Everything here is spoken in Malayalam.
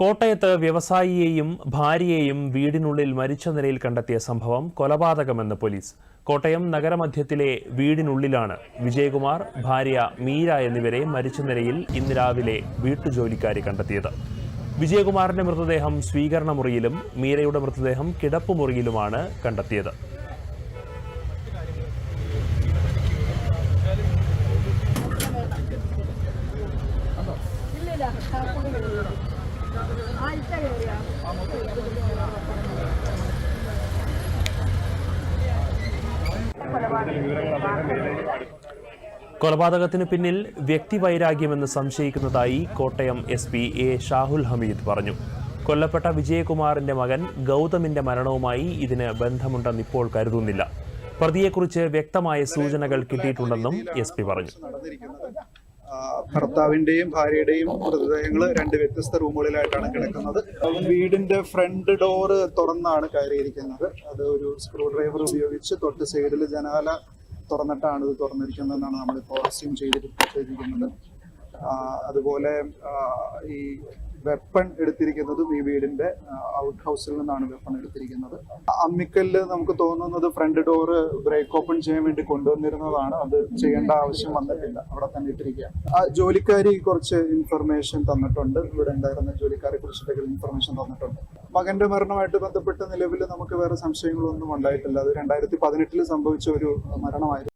കോട്ടയത്ത് വ്യവസായിയെയും ഭാര്യയെയും വീടിനുള്ളിൽ മരിച്ച നിലയിൽ കണ്ടെത്തിയ സംഭവം കൊലപാതകമെന്ന് പോലീസ്. കോട്ടയം നഗരമധ്യത്തിലെ വീടിനുള്ളിലാണ് വിജയകുമാർ, ഭാര്യ മീര എന്നിവരെ മരിച്ച നിലയിൽ ഇന്ന് രാവിലെ വീട്ടുജോലിക്കാരി കണ്ടെത്തിയത്. വിജയകുമാറിന്റെ മൃതദേഹം സ്വീകരണ മുറിയിലും മീരയുടെ മൃതദേഹം കിടപ്പുമുറിയിലുമാണ് കണ്ടെത്തിയത്. കൊലപാതകത്തിന് പിന്നിൽ വ്യക്തിവൈരാഗ്യമെന്ന് സംശയിക്കുന്നതായി കോട്ടയം SP A ഷാഹുൽ ഹമീദ് പറഞ്ഞു. കൊല്ലപ്പെട്ട വിജയകുമാറിന്റെ മകൻ ഗൗതമിന്റെ മരണവുമായി ഇതിന് ബന്ധമുണ്ടെന്ന് ഇപ്പോൾ കരുതുന്നില്ല. പ്രതിയെക്കുറിച്ച് വ്യക്തമായ സൂചനകൾ കിട്ടിയിട്ടുണ്ടെന്നും SP പറഞ്ഞു. ഭർത്താവിന്റെയും ഭാര്യയുടെയും മൃതദേഹങ്ങൾ രണ്ട് വ്യത്യസ്ത റൂമുകളിലായിട്ടാണ് കിടക്കുന്നത്. വീടിന്റെ ഫ്രണ്ട് ഡോറ് തുറന്നാണ് കയറിയിരിക്കുന്നത്. അത് ഒരു സ്ക്രൂ ഡ്രൈവർ ഉപയോഗിച്ച് തൊട്ട് സൈഡിൽ ജനാല തുറന്നിട്ടാണ് ഇത് തുറന്നിരിക്കുന്നതെന്നാണ് നമ്മളിപ്പോൾ അസ്യൂം ചെയ്തിരിക്കുന്നത്. അതുപോലെ ഈ വെപ്പൺ എടുത്തിരിക്കുന്നതും ഈ വീടിന്റെ ഔട്ട് ഹൗസിൽ നിന്നാണ് വെപ്പൺ എടുത്തിരിക്കുന്നത്. അമ്മിക്കല്ല് നമുക്ക് തോന്നുന്നത് ഫ്രണ്ട് ഡോറ് ബ്രേക്ക് ഓപ്പൺ ചെയ്യാൻ വേണ്ടി കൊണ്ടുവന്നിരുന്നതാണ്. അത് ചെയ്യേണ്ട ആവശ്യം വന്നിട്ടില്ല, അവിടെ തന്നെ ഇട്ടിരിക്കുകയാണ്. ജോലിക്കാരി കുറച്ച് ഇൻഫർമേഷൻ തന്നിട്ടുണ്ട്. ഇവിടെ ഉണ്ടായിരുന്ന ജോലിക്കാരെ കുറിച്ചിട്ടൊക്കെ ഇൻഫർമേഷൻ തന്നിട്ടുണ്ട്. മകന്റെ മരണമായിട്ട് ബന്ധപ്പെട്ട് നിലവിൽ നമുക്ക് വേറെ സംശയങ്ങളൊന്നും ഉണ്ടായിട്ടില്ല. അത് 2018 സംഭവിച്ച ഒരു മരണമായിരുന്നു.